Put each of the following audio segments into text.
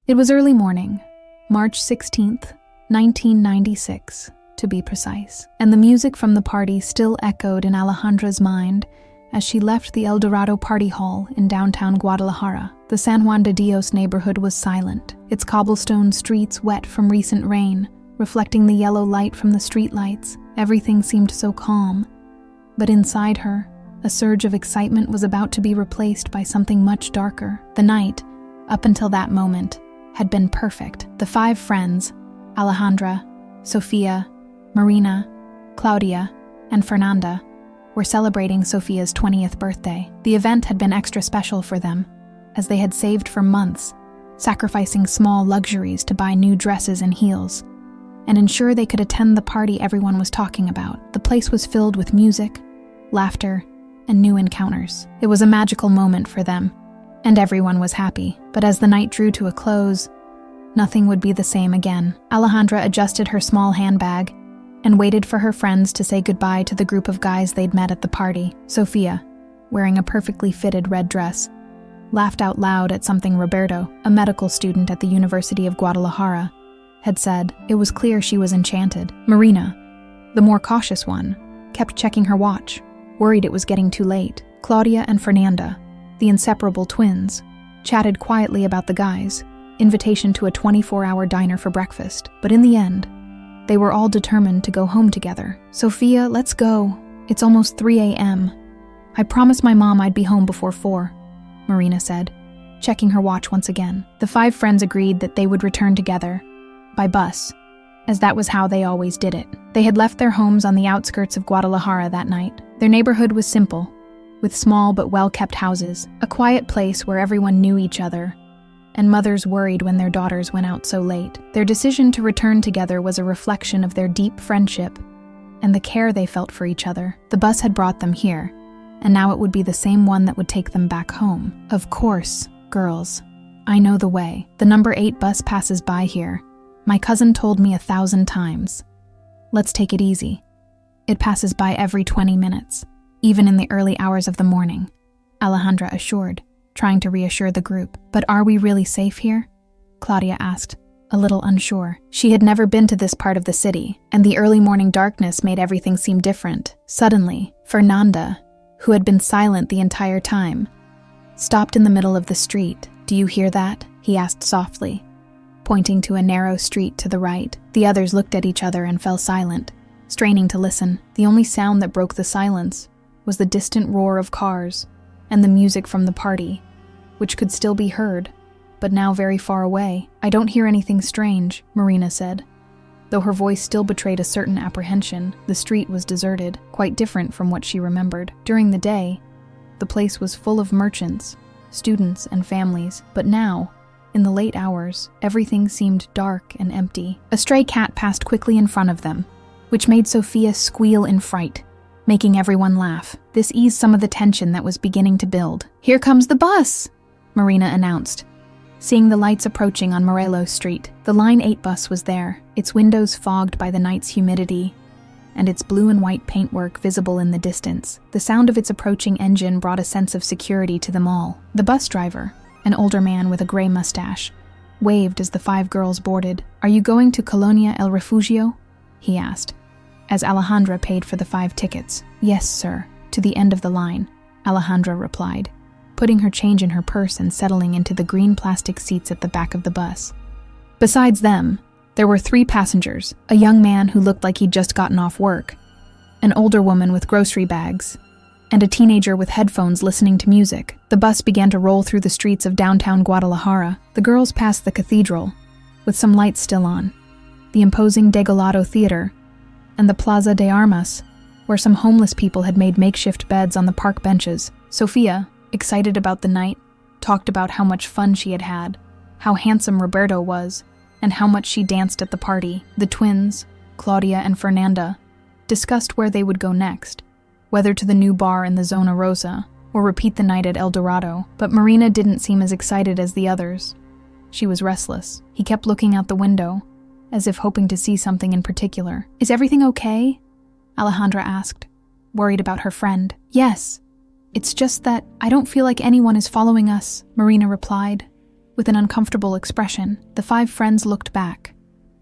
It was early morning, March 16th, 1996, to be precise, and the music from the party still echoed in Alejandra's mind as she left the El Dorado party hall in downtown Guadalajara. The San Juan de Dios neighborhood was silent, its cobblestone streets wet from recent rain, reflecting the yellow light from the streetlights. Everything seemed so calm, but inside her, a surge of excitement was about to be replaced by something much darker. The night, up until that moment, had been perfect. The 5 friends, Alejandra, Sofia, Marina, Claudia, and Fernanda, were celebrating Sofia's 20th birthday. The event had been extra special for them, as they had saved for months, sacrificing small luxuries to buy new dresses and heels, and ensure they could attend the party everyone was talking about. The place was filled with music, laughter, and new encounters. It was a magical moment for them, and everyone was happy. But as the night drew to a close, nothing would be the same again. Alejandra adjusted her small handbag and waited for her friends to say goodbye to the group of guys they'd met at the party. Sofia, wearing a perfectly fitted red dress, laughed out loud at something Roberto, a medical student at the University of Guadalajara, had said. It was clear she was enchanted. Marina, the more cautious one, kept checking her watch, worried it was getting too late. Claudia and Fernanda, the inseparable twins, chatted quietly about the guys' invitation to a 24-hour diner for breakfast. But in the end, they were all determined to go home together. Sofia, let's go. It's almost 3 a.m. I promised my mom I'd be home before 4, Marina said, checking her watch once again. The 5 friends agreed that they would return together, by bus, as that was how they always did it. They had left their homes on the outskirts of Guadalajara that night. Their neighborhood was simple, with small but well-kept houses, a quiet place where everyone knew each other, and mothers worried when their daughters went out so late. Their decision to return together was a reflection of their deep friendship and the care they felt for each other. The bus had brought them here, and now it would be the same one that would take them back home. Of course, girls. I know the way. The number 8 bus passes by here. My cousin told me 1,000 times. Let's take it easy. It passes by every 20 minutes, even in the early hours of the morning, Alejandra assured, trying to reassure the group. But are we really safe here? Claudia asked, a little unsure. She had never been to this part of the city, and the early morning darkness made everything seem different. Suddenly, Fernanda, who had been silent the entire time, stopped in the middle of the street. Do you hear that? He asked softly, pointing to a narrow street to the right. The others looked at each other and fell silent, straining to listen. The only sound that broke the silence was the distant roar of cars and the music from the party, which could still be heard, but now very far away. I don't hear anything strange, Marina said, though her voice still betrayed a certain apprehension. The street was deserted, quite different from what she remembered. During the day, the place was full of merchants, students, and families, but now, in the late hours, everything seemed dark and empty. A stray cat passed quickly in front of them, which made Sofia squeal in fright, making everyone laugh. This eased some of the tension that was beginning to build. Here comes the bus, Marina announced, seeing the lights approaching on Morelos Street. The Line 8 bus was there, its windows fogged by the night's humidity, and its blue and white paintwork visible in the distance. The sound of its approaching engine brought a sense of security to them all. The bus driver, an older man with a gray mustache, waved as the 5 girls boarded. Are you going to Colonia El Refugio? He asked, as Alejandra paid for the 5 tickets. Yes, sir, to the end of the line, Alejandra replied, putting her change in her purse and settling into the green plastic seats at the back of the bus. Besides them, there were 3 passengers, a young man who looked like he'd just gotten off work, an older woman with grocery bags, and a teenager with headphones listening to music. The bus began to roll through the streets of downtown Guadalajara. The girls passed the cathedral, with some lights still on, the imposing Degollado Theater, and the Plaza de Armas, where some homeless people had made makeshift beds on the park benches. Sofia, excited about the night, talked about how much fun she had had, how handsome Roberto was, and how much she danced at the party. The twins, Claudia and Fernanda, discussed where they would go next, whether to the new bar in the Zona Rosa or repeat the night at El Dorado. But Marina didn't seem as excited as the others. She was restless. He kept looking out the window, as if hoping to see something in particular. Is everything okay? Alejandra asked, worried about her friend. Yes. It's just that I don't feel like anyone is following us, Marina replied, With an uncomfortable expression, the 5 friends looked back,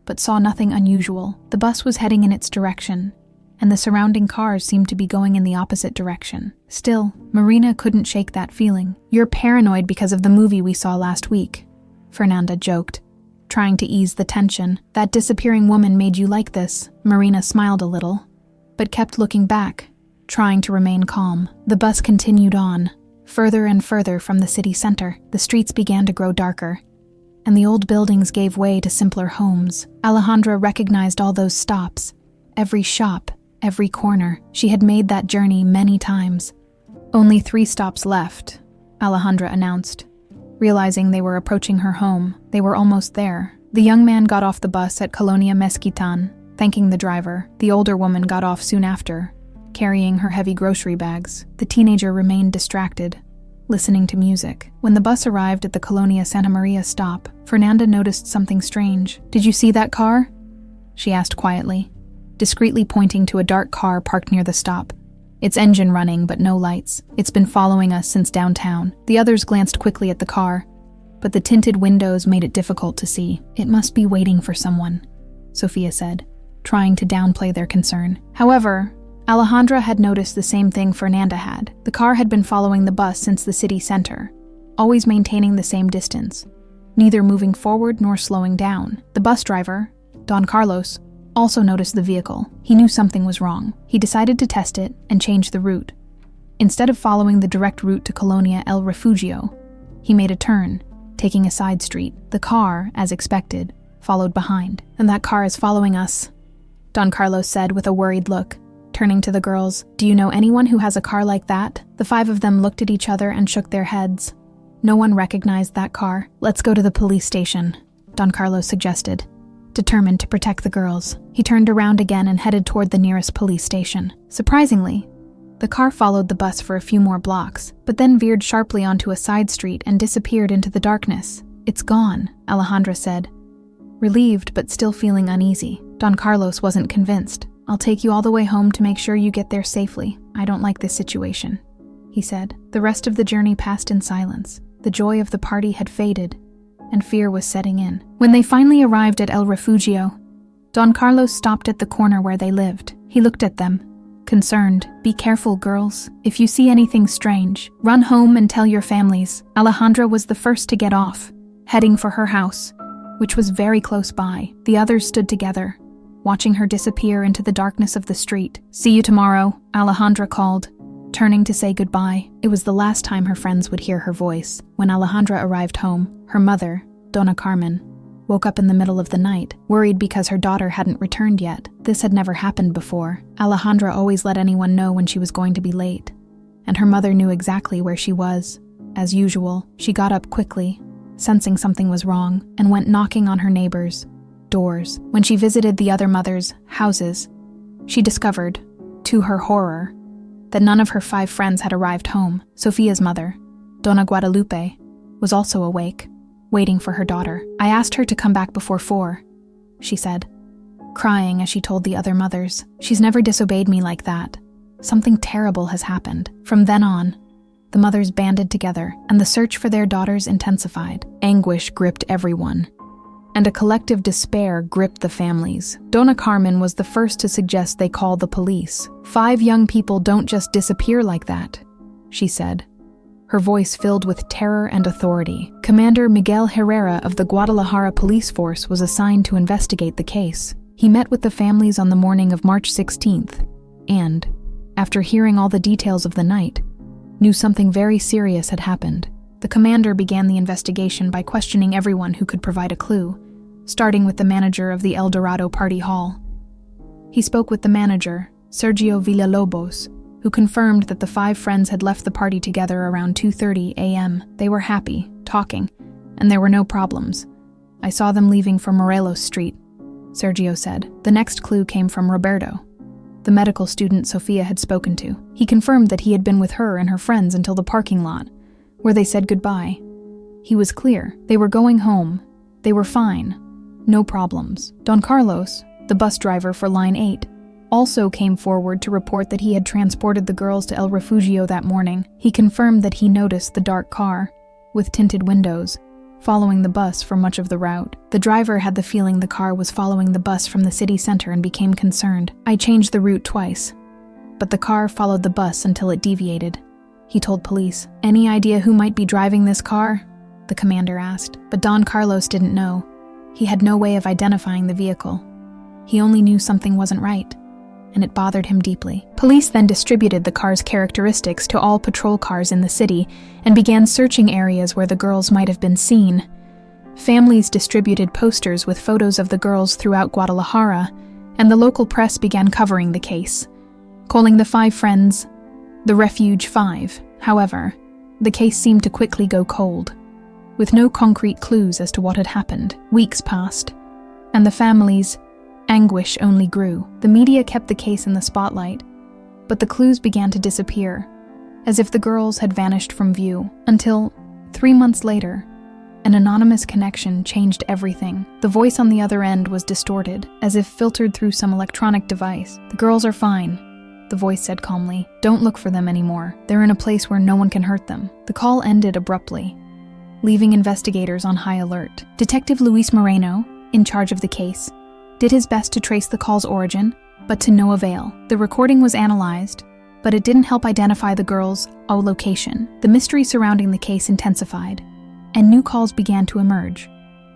but saw nothing unusual. The bus was heading in its direction, and the surrounding cars seemed to be going in the opposite direction. Still, Marina couldn't shake that feeling. "You're paranoid because of the movie we saw last week," Fernanda joked, trying to ease the tension. "That disappearing woman made you like this." Marina smiled a little, but kept looking back, trying to remain calm. The bus continued on, further and further from the city center. The streets began to grow darker, and the old buildings gave way to simpler homes. Alejandra recognized all those stops, every shop, every corner. She had made that journey many times. "Only 3 stops left," Alejandra announced. Realizing they were approaching her home, they were almost there. The young man got off the bus at Colonia Mezquitan, thanking the driver. The older woman got off soon after, carrying her heavy grocery bags. The teenager remained distracted, listening to music. When the bus arrived at the Colonia Santa Maria stop, Fernanda noticed something strange. "Did you see that car?" she asked quietly, discreetly pointing to a dark car parked near the stop. "Its engine running, but no lights. It's been following us since downtown." The others glanced quickly at the car, but the tinted windows made it difficult to see. "It must be waiting for someone," Sophia said, trying to downplay their concern. However, Alejandra had noticed the same thing Fernanda had. The car had been following the bus since the city center, always maintaining the same distance, neither moving forward nor slowing down. The bus driver, Don Carlos, also noticed the vehicle. He knew something was wrong. He decided to test it and change the route. Instead of following the direct route to Colonia El Refugio, he made a turn, taking a side street. The car, as expected, followed behind. "And that car is following us," Don Carlos said with a worried look, turning to the girls. "Do you know anyone who has a car like that?" The 5 of them looked at each other and shook their heads. No one recognized that car. "Let's go to the police station," Don Carlos suggested, determined to protect the girls. He turned around again and headed toward the nearest police station. Surprisingly, the car followed the bus for a few more blocks, but then veered sharply onto a side street and disappeared into the darkness. "It's gone," Alejandra said, relieved but still feeling uneasy. Don Carlos wasn't convinced. "I'll take you all the way home to make sure you get there safely. I don't like this situation," he said. The rest of the journey passed in silence. The joy of the party had faded, and fear was setting in. When they finally arrived at El Refugio, Don Carlos stopped at the corner where they lived. He looked at them, concerned. "Be careful, girls. If you see anything strange, run home and tell your families." Alejandra was the first to get off, heading for her house, which was very close by. The others stood together, watching her disappear into the darkness of the street. "See you tomorrow," Alejandra called, turning to say goodbye. It was the last time her friends would hear her voice. When Alejandra arrived home, her mother, Dona Carmen, woke up in the middle of the night, worried because her daughter hadn't returned yet. This had never happened before. Alejandra always let anyone know when she was going to be late, and her mother knew exactly where she was. As usual, she got up quickly, sensing something was wrong, and went knocking on her neighbors' doors. When she visited the other mothers' houses, she discovered, to her horror, that none of her 5 friends had arrived home. Sophia's mother, Dona Guadalupe, was also awake, waiting for her daughter. "I asked her to come back before 4, she said, crying as she told the other mothers. "She's never disobeyed me like that. Something terrible has happened." From then on, the mothers banded together, and the search for their daughters intensified. Anguish gripped everyone, and a collective despair gripped the families. Dona Carmen was the first to suggest they call the police. 5 young people don't just disappear like that, she said, her voice filled with terror and authority. Commander Miguel Herrera of the Guadalajara police force was assigned to investigate the case. He met with the families on the morning of March 16th, and, after hearing all the details of the night, knew something very serious had happened. The commander began the investigation by questioning everyone who could provide a clue, starting with the manager of the El Dorado party hall. He spoke with the manager, Sergio Villalobos, who confirmed that the 5 friends had left the party together around 2:30 a.m. They were happy, talking, and there were no problems. "I saw them leaving for Morelos Street," Sergio said. The next clue came from Roberto, the medical student Sophia had spoken to. He confirmed that he had been with her and her friends until the parking lot, where they said goodbye. He was clear. They were going home. They were fine. No problems. Don Carlos, the bus driver for Line 8, also came forward to report that he had transported the girls to El Refugio that morning. He confirmed that he noticed the dark car, with tinted windows, following the bus for much of the route. The driver had the feeling the car was following the bus from the city center and became concerned. "I changed the route twice, but the car followed the bus until it deviated," he told police. "Any idea who might be driving this car?" the commander asked. But Don Carlos didn't know. He had no way of identifying the vehicle. He only knew something wasn't right, and it bothered him deeply. Police then distributed the car's characteristics to all patrol cars in the city and began searching areas where the girls might have been seen. Families distributed posters with photos of the girls throughout Guadalajara, and the local press began covering the case, calling the 5 friends the Refugio 5. However, the case seemed to quickly go cold, with no concrete clues as to what had happened. Weeks passed, and the family's anguish only grew. The media kept the case in the spotlight, but the clues began to disappear, as if the girls had vanished from view, until 3 months later, an anonymous connection changed everything. The voice on the other end was distorted, as if filtered through some electronic device. "The girls are fine," the voice said calmly. "Don't look for them anymore. They're in a place where no one can hurt them." The call ended abruptly, leaving investigators on high alert. Detective Luis Moreno, in charge of the case, did his best to trace the call's origin, but to no avail. The recording was analyzed, but it didn't help identify the girls' location. The mystery surrounding the case intensified, and new calls began to emerge,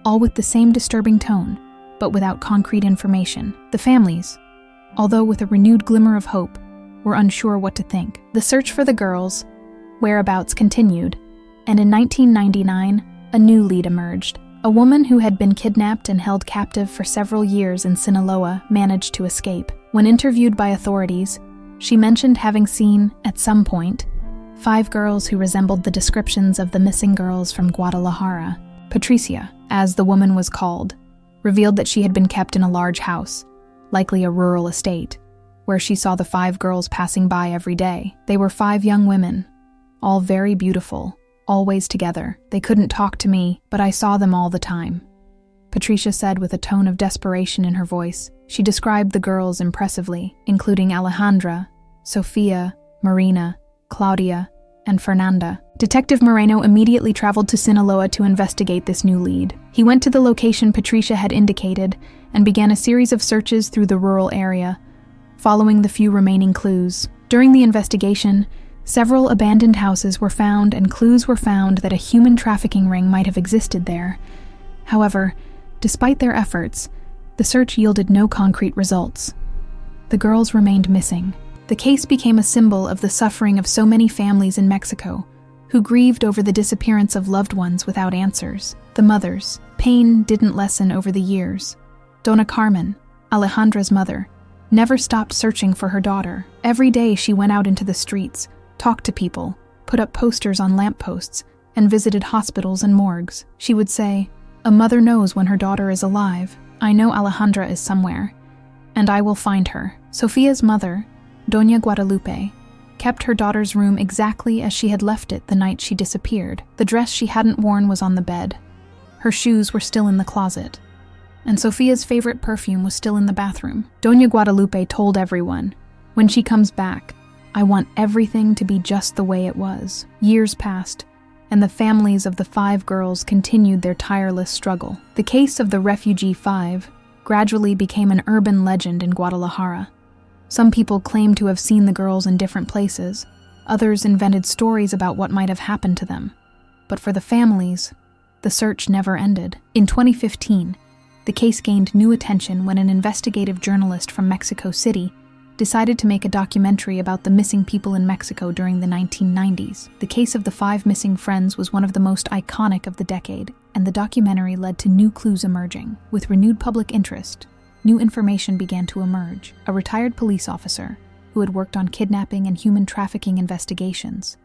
all with the same disturbing tone, but without concrete information. The families, although with a renewed glimmer of hope, were unsure what to think. The search for the girls' whereabouts continued, and in 1999, a new lead emerged. A woman who had been kidnapped and held captive for several years in Sinaloa managed to escape. When interviewed by authorities, she mentioned having seen, at some point, 5 girls who resembled the descriptions of the missing girls from Guadalajara. Patricia, as the woman was called, revealed that she had been kept in a large house, likely a rural estate, where she saw the 5 girls passing by every day. They were 5 young women, all very beautiful, always together. "They couldn't talk to me, but I saw them all the time," Patricia said with a tone of desperation in her voice. She described the girls impressively, including Alejandra, Sofia, Marina, Claudia, and Fernanda. Detective Moreno immediately traveled to Sinaloa to investigate this new lead. He went to the location Patricia had indicated and began a series of searches through the rural area, following the few remaining clues. During the investigation, several abandoned houses were found and clues were found that a human trafficking ring might have existed there. However, despite their efforts, the search yielded no concrete results. The girls remained missing. The case became a symbol of the suffering of so many families in Mexico, who grieved over the disappearance of loved ones without answers. The mothers' pain didn't lessen over the years. Dona Carmen, Alejandra's mother, never stopped searching for her daughter. Every day she went out into the streets, talked to people, put up posters on lampposts, and visited hospitals and morgues. She would say, "A mother knows when her daughter is alive. I know Alejandra is somewhere, and I will find her." Sofia's mother, Doña Guadalupe, kept her daughter's room exactly as she had left it the night she disappeared. The dress she hadn't worn was on the bed. Her shoes were still in the closet, and Sofia's favorite perfume was still in the bathroom. Doña Guadalupe told everyone, "When she comes back, I want everything to be just the way it was." Years passed, and the families of the 5 girls continued their tireless struggle. The case of the Refugio 5 gradually became an urban legend in Guadalajara. Some people claimed to have seen the girls in different places. Others invented stories about what might have happened to them. But for the families, the search never ended. In 2015, the case gained new attention when an investigative journalist from Mexico City decided to make a documentary about the missing people in Mexico during the 1990s. The case of the 5 missing friends was one of the most iconic of the decade, and the documentary led to new clues emerging. With renewed public interest, new information began to emerge. A retired police officer, who had worked on kidnapping and human trafficking investigations,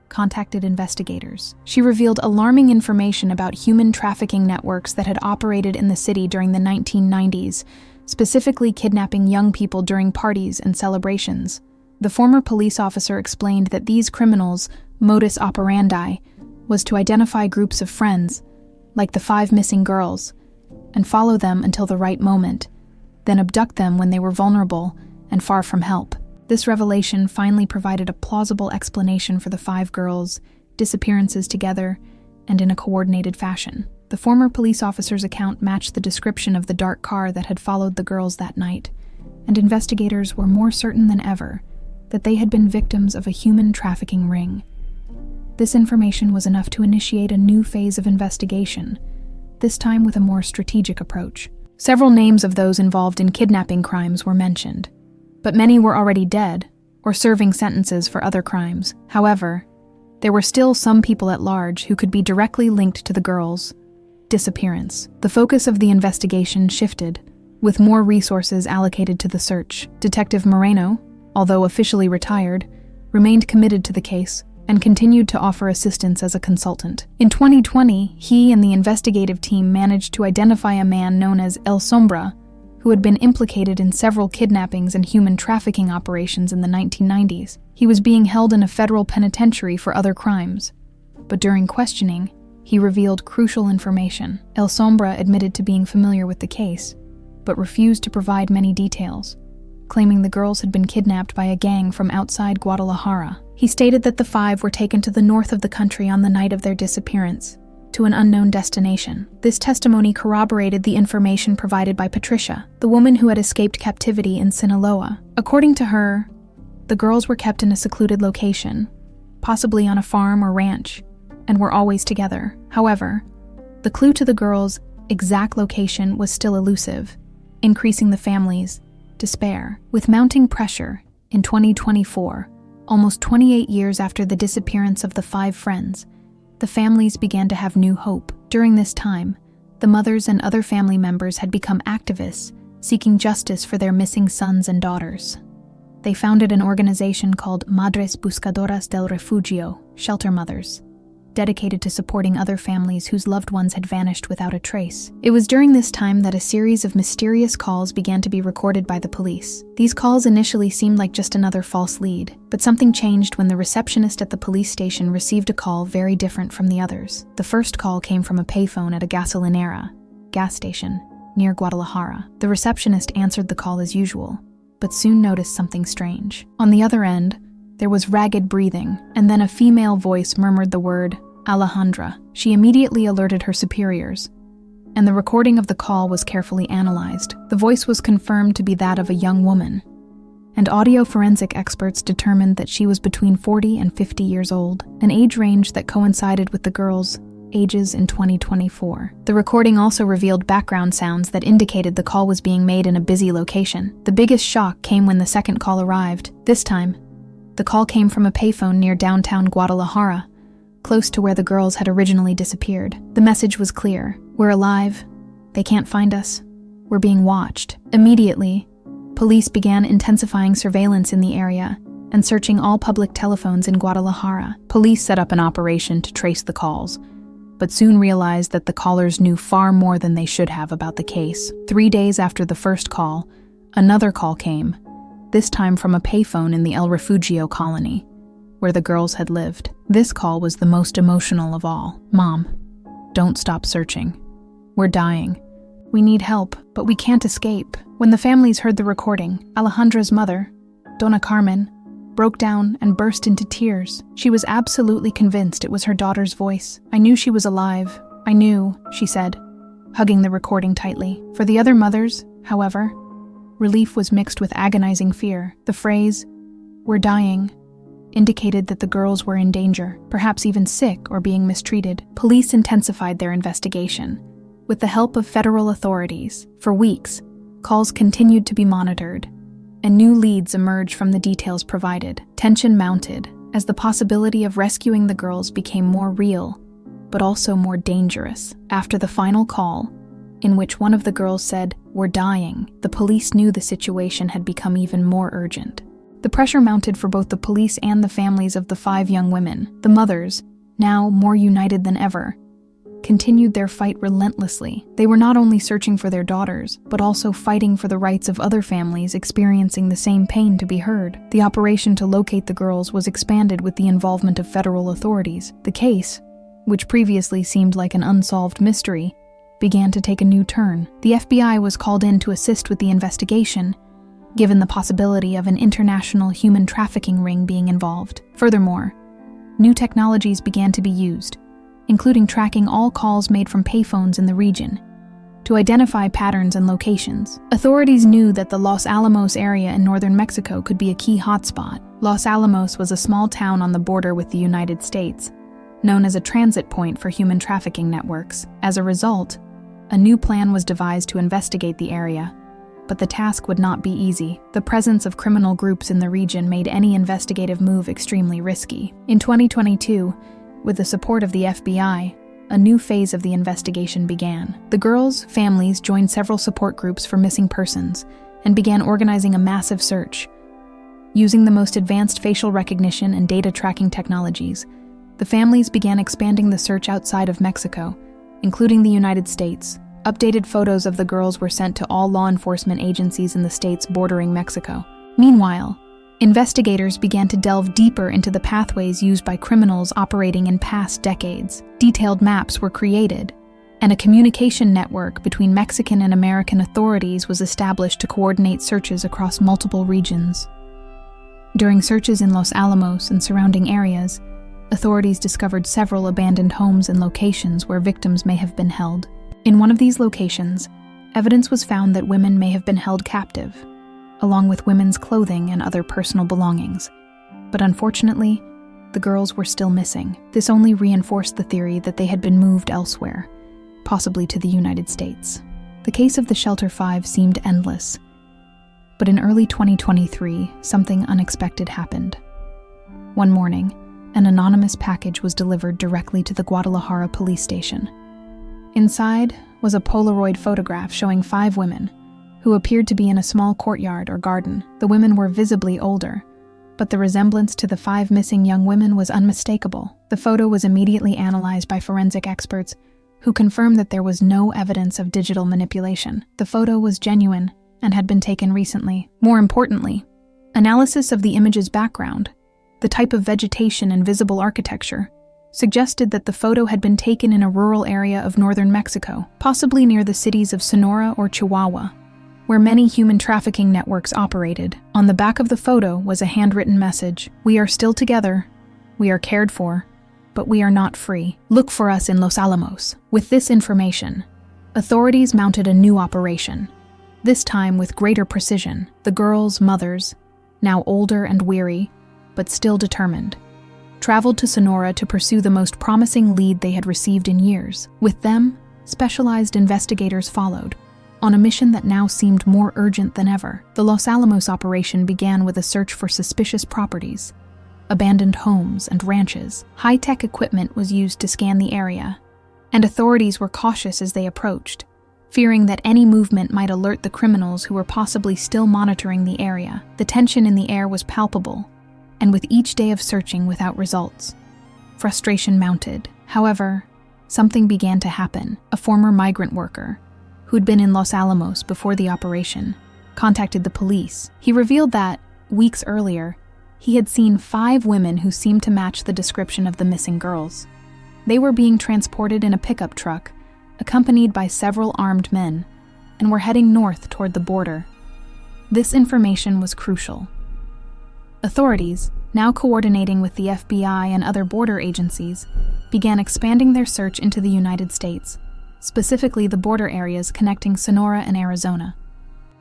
contacted investigators. She revealed alarming information about human trafficking networks that had operated in the city during the 1990s, specifically kidnapping young people during parties and celebrations. The former police officer explained that these criminals' modus operandi was to identify groups of friends, like the 5 missing girls, and follow them until the right moment, then abduct them when they were vulnerable and far from help. This revelation finally provided a plausible explanation for the 5 girls' disappearances together and in a coordinated fashion. The former police officer's account matched the description of the dark car that had followed the girls that night, and investigators were more certain than ever that they had been victims of a human trafficking ring. This information was enough to initiate a new phase of investigation, this time with a more strategic approach. Several names of those involved in kidnapping crimes were mentioned, but many were already dead or serving sentences for other crimes. However, there were still some people at large who could be directly linked to the girls' disappearance. The focus of the investigation shifted, with more resources allocated to the search. Detective Moreno, although officially retired, remained committed to the case and continued to offer assistance as a consultant. In 2020, he and the investigative team managed to identify a man known as El Sombra, who had been implicated in several kidnappings and human trafficking operations in the 1990s. He was being held in a federal penitentiary for other crimes, but during questioning, he revealed crucial information. El Sombra admitted to being familiar with the case, but refused to provide many details, claiming the girls had been kidnapped by a gang from outside Guadalajara. He stated that the five were taken to the north of the country on the night of their disappearance, to an unknown destination. This testimony corroborated the information provided by Patricia, the woman who had escaped captivity in Sinaloa. According to her, the girls were kept in a secluded location, possibly on a farm or ranch, and were always together. However, the clue to the girls' exact location was still elusive, increasing the family's despair. With mounting pressure, in 2024, almost 28 years after the disappearance of the five friends, the families began to have new hope. During this time, the mothers and other family members had become activists, seeking justice for their missing sons and daughters. They founded an organization called Madres Buscadoras del Refugio, Shelter Mothers, dedicated to supporting other families whose loved ones had vanished without a trace. It was during this time that a series of mysterious calls began to be recorded by the police. These calls initially seemed like just another false lead, but something changed when the receptionist at the police station received a call very different from the others. The first call came from a payphone at a gasolinera, gas station, near Guadalajara. The receptionist answered the call as usual, but soon noticed something strange. On the other end, there was ragged breathing, and then a female voice murmured the word Alejandra. She immediately alerted her superiors, and the recording of the call was carefully analyzed. The voice was confirmed to be that of a young woman, and audio forensic experts determined that she was between 40 and 50 years old, an age range that coincided with the girls' ages in 2024. The recording also revealed background sounds that indicated the call was being made in a busy location. The biggest shock came when the second call arrived. This time, the call came from a payphone near downtown Guadalajara, close to where the girls had originally disappeared. The message was clear: we're alive, they can't find us, we're being watched. Immediately, police began intensifying surveillance in the area and searching all public telephones in Guadalajara. Police set up an operation to trace the calls, but soon realized that the callers knew far more than they should have about the case. 3 days after the first call, another call came, this time from a payphone in the El Refugio colony, where the girls had lived. This call was the most emotional of all. "Mom, don't stop searching. We're dying. We need help, but we can't escape." When the families heard the recording, Alejandra's mother, Dona Carmen, broke down and burst into tears. She was absolutely convinced it was her daughter's voice. "I knew she was alive. I knew," she said, hugging the recording tightly. For the other mothers, however, relief was mixed with agonizing fear. The phrase, "we're dying," indicated that the girls were in danger, perhaps even sick or being mistreated. Police intensified their investigation, with the help of federal authorities. For weeks, calls continued to be monitored, and new leads emerged from the details provided. Tension mounted as the possibility of rescuing the girls became more real, but also more dangerous. After the final call, in which one of the girls said, "We're dying," the police knew the situation had become even more urgent. The pressure mounted for both the police and the families of the 5 young women. The mothers, now more united than ever, continued their fight relentlessly. They were not only searching for their daughters, but also fighting for the rights of other families experiencing the same pain to be heard. The operation to locate the girls was expanded with the involvement of federal authorities. The case, which previously seemed like an unsolved mystery, began to take a new turn. The FBI was called in to assist with the investigation, given the possibility of an international human trafficking ring being involved. Furthermore, new technologies began to be used, including tracking all calls made from payphones in the region to identify patterns and locations. Authorities knew that the Los Alamos area in northern Mexico could be a key hotspot. Los Alamos was a small town on the border with the United States, known as a transit point for human trafficking networks. As a result, a new plan was devised to investigate the area, but the task would not be easy. The presence of criminal groups in the region made any investigative move extremely risky. In 2022, with the support of the FBI, a new phase of the investigation began. The girls' families joined several support groups for missing persons and began organizing a massive search. Using the most advanced facial recognition and data tracking technologies, the families began expanding the search outside of Mexico, including the United States. Updated photos of the girls were sent to all law enforcement agencies in the states bordering Mexico. Meanwhile, investigators began to delve deeper into the pathways used by criminals operating in past decades. Detailed maps were created, and a communication network between Mexican and American authorities was established to coordinate searches across multiple regions. During searches in Los Alamos and surrounding areas, authorities discovered several abandoned homes and locations where victims may have been held. In one of these locations, evidence was found that women may have been held captive, along with women's clothing and other personal belongings. But unfortunately, the girls were still missing. This only reinforced the theory that they had been moved elsewhere, possibly to the United States. The case of the Shelter 5 seemed endless, but in early 2023, something unexpected happened. One morning, an anonymous package was delivered directly to the Guadalajara police station. Inside was a Polaroid photograph showing 5 women, who appeared to be in a small courtyard or garden. The women were visibly older, but the resemblance to the 5 missing young women was unmistakable. The photo was immediately analyzed by forensic experts, who confirmed that there was no evidence of digital manipulation. The photo was genuine and had been taken recently. More importantly, analysis of the image's background, the type of vegetation and visible architecture, suggested that the photo had been taken in a rural area of northern Mexico, possibly near the cities of Sonora or Chihuahua, where many human trafficking networks operated. On the back of the photo was a handwritten message: "We are still together, we are cared for, but we are not free. Look for us in Los Alamos." With this information, authorities mounted a new operation, this time with greater precision. The girls' mothers, now older and weary, but still determined, traveled to Sonora to pursue the most promising lead they had received in years. With them, specialized investigators followed, on a mission that now seemed more urgent than ever. The Los Alamos operation began with a search for suspicious properties, abandoned homes and ranches. High-tech equipment was used to scan the area, and authorities were cautious as they approached, fearing that any movement might alert the criminals who were possibly still monitoring the area. The tension in the air was palpable, and with each day of searching without results, frustration mounted. However, something began to happen. A former migrant worker, who'd been in Los Alamos before the operation, contacted the police. He revealed that, weeks earlier, he had seen 5 women who seemed to match the description of the missing girls. They were being transported in a pickup truck, accompanied by several armed men, and were heading north toward the border. This information was crucial. Authorities, now coordinating with the FBI and other border agencies, began expanding their search into the United States, specifically the border areas connecting Sonora and Arizona.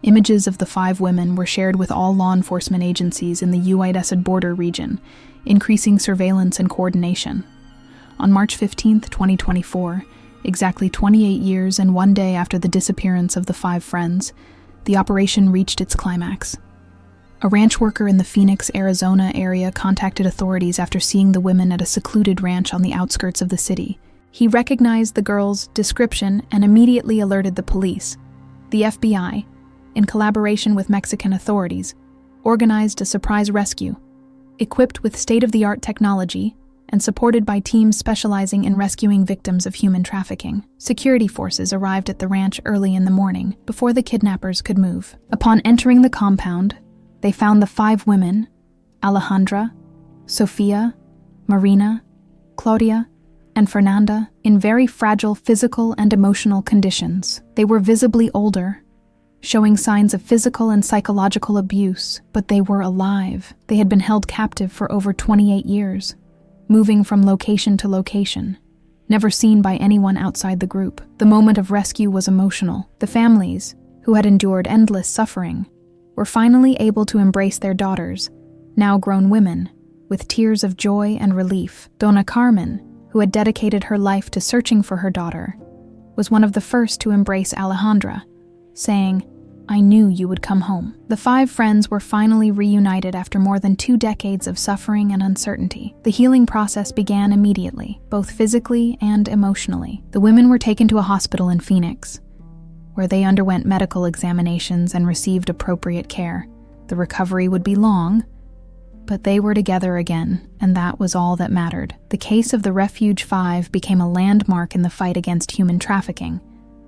Images of the 5 women were shared with all law enforcement agencies in the U.S. border region, increasing surveillance and coordination. On March 15, 2024, exactly 28 years and 1 day after the disappearance of the 5 friends, the operation reached its climax. A ranch worker in the Phoenix, Arizona area contacted authorities after seeing the women at a secluded ranch on the outskirts of the city. He recognized the girls' description and immediately alerted the police. The FBI, in collaboration with Mexican authorities, organized a surprise rescue, equipped with state-of-the-art technology and supported by teams specializing in rescuing victims of human trafficking. Security forces arrived at the ranch early in the morning, before the kidnappers could move. Upon entering the compound, they found the 5 women, Alejandra, Sofia, Marina, Claudia, and Fernanda, in very fragile physical and emotional conditions. They were visibly older, showing signs of physical and psychological abuse, but they were alive. They had been held captive for over 28 years, moving from location to location, never seen by anyone outside the group. The moment of rescue was emotional. The families, who had endured endless suffering, were finally able to embrace their daughters, now grown women, with tears of joy and relief. Donna Carmen, who had dedicated her life to searching for her daughter, was one of the first to embrace Alejandra, saying, "I knew you would come home." The 5 friends were finally reunited after more than 2 decades of suffering and uncertainty. The healing process began immediately, both physically and emotionally. The women were taken to a hospital in Phoenix, where they underwent medical examinations and received appropriate care. The recovery would be long, but they were together again, and that was all that mattered. The case of the Refuge 5 became a landmark in the fight against human trafficking,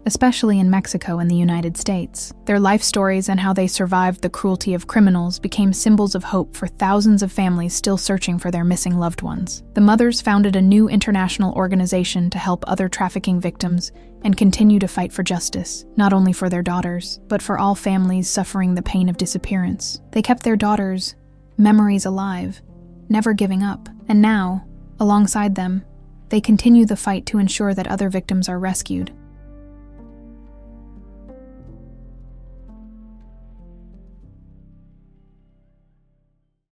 especially in Mexico and the United States. Their life stories and how they survived the cruelty of criminals became symbols of hope for thousands of families still searching for their missing loved ones. The mothers founded a new international organization to help other trafficking victims and continue to fight for justice, not only for their daughters, but for all families suffering the pain of disappearance. They kept their daughters' memories alive, never giving up. And now, alongside them, they continue the fight to ensure that other victims are rescued.